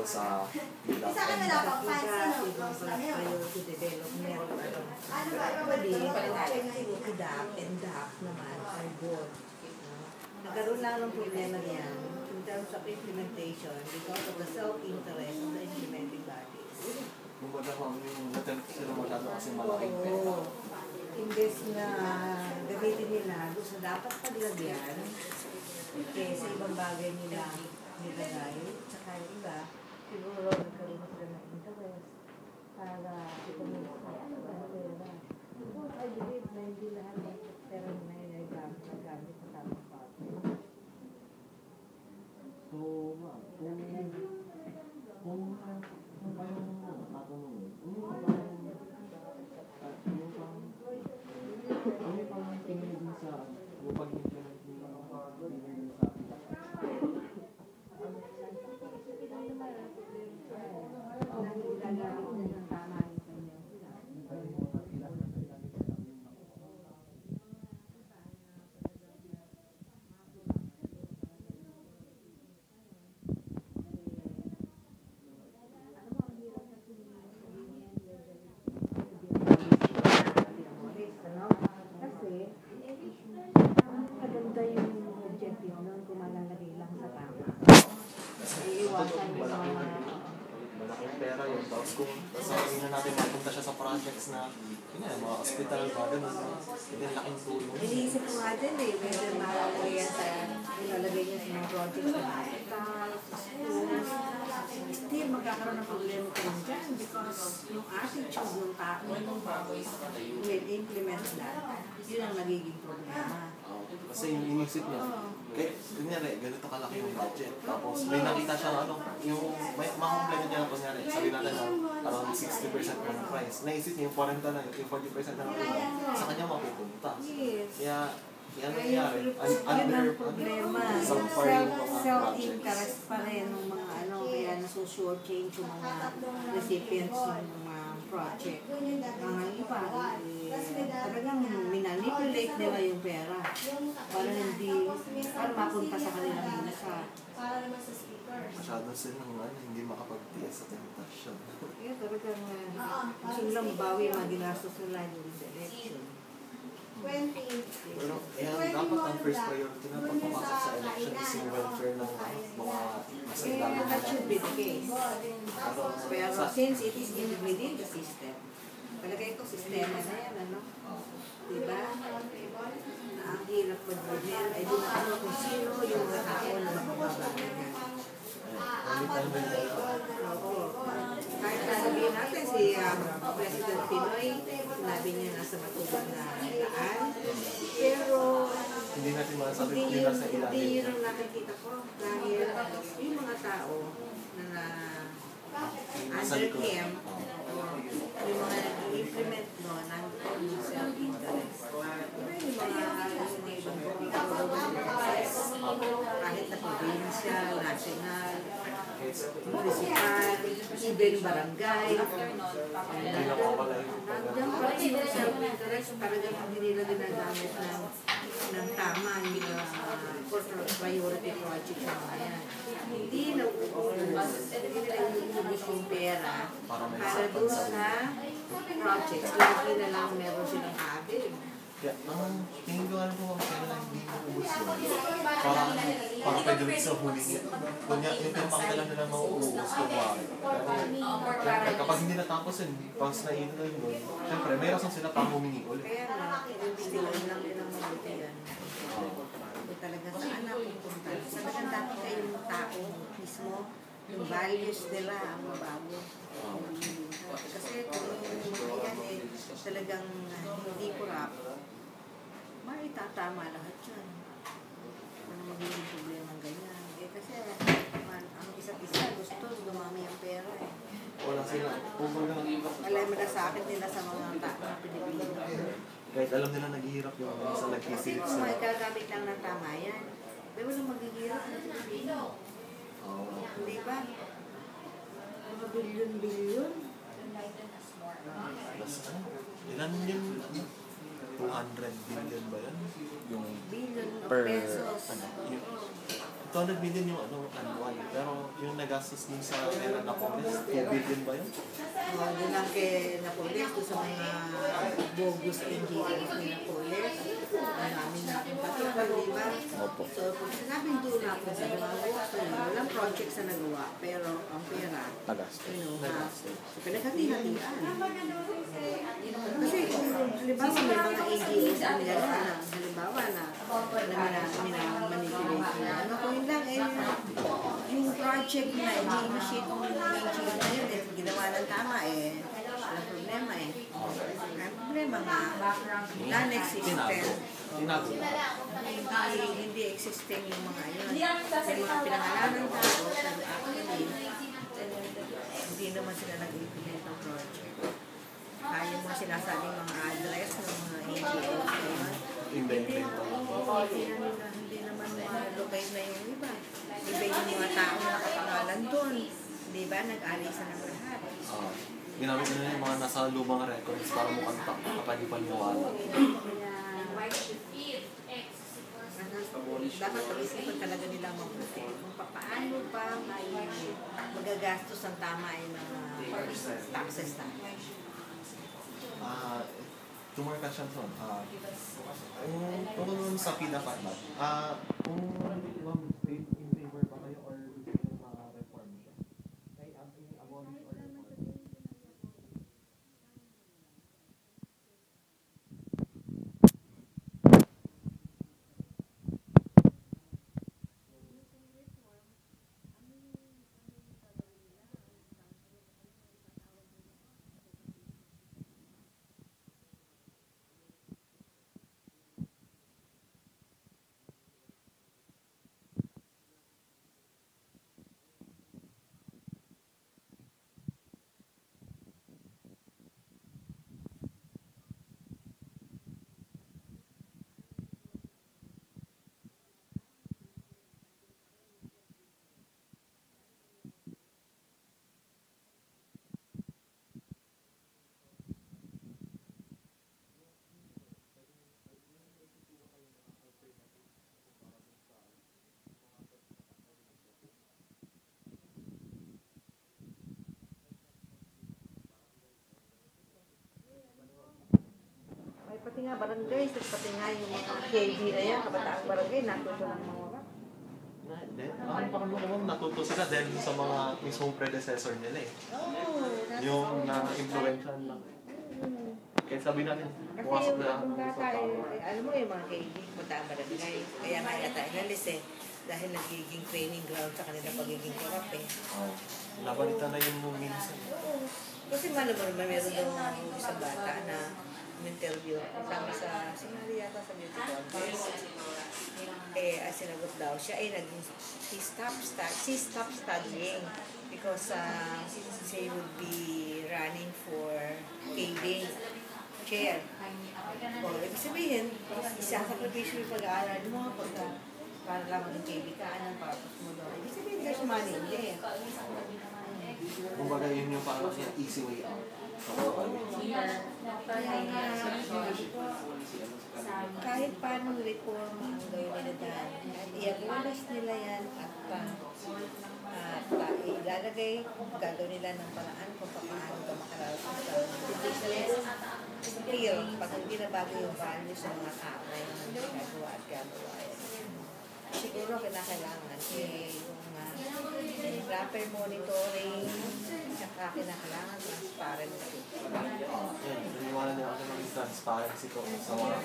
sa Sa akin wala pang fancy ng close na yun. priority development. Ano ba? Pwede, DAP and DAP naman are both. Nagkaroon lang ng problema niyan in terms of implementation because of the self-interest of the implementing bodies. kumbaga yung natempt sila masyado kasi malaking pera. Imbes na gamitin nila doon sa dapat paglagyan, sa ibang bagay nila nilagay, tsaka yung iba, siguro nagkaroon sila ng interest para ipamilip sa pera. Because I believe na hindi lahat ng pera na yun ay gamit sa tamang bagay. So, ma'am, kung parang tatanungin, ano pang tingin din sa pag-implement nila din sa maganda yung objective nun kung malalagay lang sa tama. Iiwasan yung mga malaking pera yun. Tapos kung sasabihin na natin mapunta siya sa projects na yun yan, mga hospital, mga ganun. Yun yung laking tulong. iniisip ko nga din whether malalagay yan sa ilalagay niya sa mga projects sa hospital, sa schools. Hindi magkakaroon ng problema ko dyan because yung attitude ng tao will implement that, yun ang nagiging problema. Kasi yung inisip niya, kahit kunyari, ganito kalaki yung budget. Tapos may nakita siya yung may makomplete niya na kunyari, sabi natin na around 60% ng price. Naisip niya yung 40 na, yung 40% na sa kanya mapupunta. Yes. Kaya, yan Kaya nangyari. yun ang problema. Self-interest Self-interest pa rin ng mga kaya nasushort change yung mga recipients ng mga project. Mga iba, talagang minanipulate nila yung pera para mapunta sa kanilang bulsa. Para naman sa speaker. Masyado silang hindi makapag-tiis sa temptation. Kaya talagang gusto nilang bawi yung mga ginastos nila during the election. 20. Pero yan, dapat ang first priority na pagpapasok sa election is yung welfare ng mga masagdagan. That should be the case. Pero since it is within the system, palagay ko sistema na yan, ano? Diba? Na ang hirap mag-budget ay doon ano kung sino yung tao na makababagay yan. Kahit sabihin natin si President Pinoy, sinabi niya nasa matubang na daan, pero Hindi natin masasabi hindi kung yun, nasa hindi ilalim. yun ang nakikita ko dahil yung mga tao na under him, yung mga nag-implement no, ng self-interest. Yung mga kahit na probinsya, national, municipal, even barangay. Hindi na kapala yung Nandiyan pa rin yung self-interest, talagang hindi nila ginagamit ng tama yung priority project sa mga yan. Hindi na iubos yung pera para doon sa projects. Lagi na lang meron silang habit. Kaya, tingin ko ano po, kaya hindi maubos yun. Para pwede rin sa huling. Kunya, yung pinapakita nila mauubos kung bakit. Pero kapag hindi natapos yun, pag na-inulan yun, syempre, may rason sila pang humingi ulit. Kaya nga, stilan lang din ang mabuti yan. Kung talaga saan na pupunta. Talagang dapat kayong tao mismo, yung values nila ang mabago. Kasi kung yan talagang hindi kurap, maitatama lahat yan. Ano magiging problema ng ganyan. Kasi ang isa't isa gusto dumami ang pera eh. Wala sila. Alam mo na sa akin nila sa mga Pilipino. Kahit alam nila naghihirap yung sa nagkisilip Kung sila. magagamit lang ng tama yan, pero walang maghihirap na Pilipino. Hindi ba? Mga bilyon-bilyon. Ilan yun? 200 billion ba yan? Yung Billion of per, pesos. yung 200 million yung annual. Pero yung nagastos din sa era na Congress, 2 billion ba yun? Yun lang kay Napoles, doon sa mga bogus NGOs ni Napoles. Maraming natin di ba? Opo. So, kung sinabing doon ako sa gumagawa ko, walang project sa nagawa, pero ang pera, Nagastos. so pinaghati-hatian. Kasi kung halimbawa may mga NGOs na nilalaman na, halimbawa na manipulate na, ano kung yun lang, yung project na i-initiate ng NGO na yun, ginawa ng tama walang problema Ang problema nga, non-existent. Tinago. Hindi existing yung mga yun. May mga pinangalanan tao, pero actually, hindi naman sila nag-implement ng project. Kaya yung mga sinasabing mga address ng mga NGO, hindi naman ma-locate na yung iba. Iba yung mga tao na nakapangalan doon. Di ba? Nag-alisa ng lahat. Ginamit nila yung mga nasa lumang records para mukhang kapag-ipaniwala. Dapat pag-isipan talaga nilang mabuti kung paano pa magagastos ang tama yung mga taxes natin. Two more questions on. Tungkol sa pinaka-mat, kung in favor ba kayo or gusto nyo ma-reform siya? Ay, abolish or reform? Pati nga barangay, pati nga yung mga KB na yan, kabataang barangay, natuto ng mga wala. Ang pakiramdam natuto sila dahil sa mga mismong predecessor nila yung na-influensyan lang. Kaya sabi natin, pumasok na Kasi yung bata, alam mo yung mga KB, kabataang barangay, kaya nga yata inalis dahil nagiging training ground sa kanila pagiging corrupt Labanita na yun nung minsan. Kasi malam mo naman, meron daw isang bata na interview kasama sa sinari yata sa beauty contest. Sinagot daw siya, she stopped studying because she would be running for KB chair. Ibig sabihin, isasakripisyo yung pag-aaral mo para lang maging KB ka, anong purpose mo daw. Ibig sabihin, there's money there. Kumbaga yun yung parang easy way out. Kahit paano reform ang gawin nila dyan, i-acknowledge nila yan at ilalagay, gagawin nila ng paraan kung paano ba makaraos sa business skill pag hindi na bago yung value sa mga tao na yung ginagawa at gagawa. Siguro kinakailangan yung proper monitoring saka kinakailangan transparent. Naniwala nila ako ng transparency ko sa mga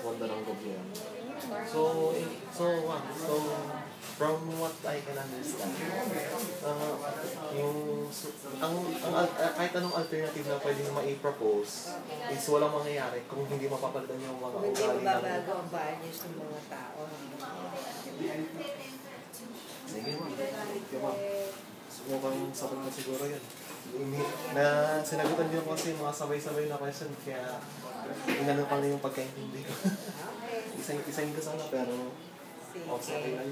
wanda ng gobyerno. So from what I can understand, kahit anong alternative na pwedeng ma-propose is walang mangyayari kung hindi mapapalitan yung mga Hindi ugali mababago ang values ng mga tao. Sige ma'am. Thank you ma'am. Mukhang sapat na siguro yun. Sinagutan niyo kasi mga sabay-sabay na question kaya inano pa na yung pagkaintindi ko. Isayin ko sana pero okay lang.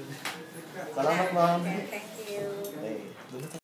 Salamat ma'am. Thank you. Doon na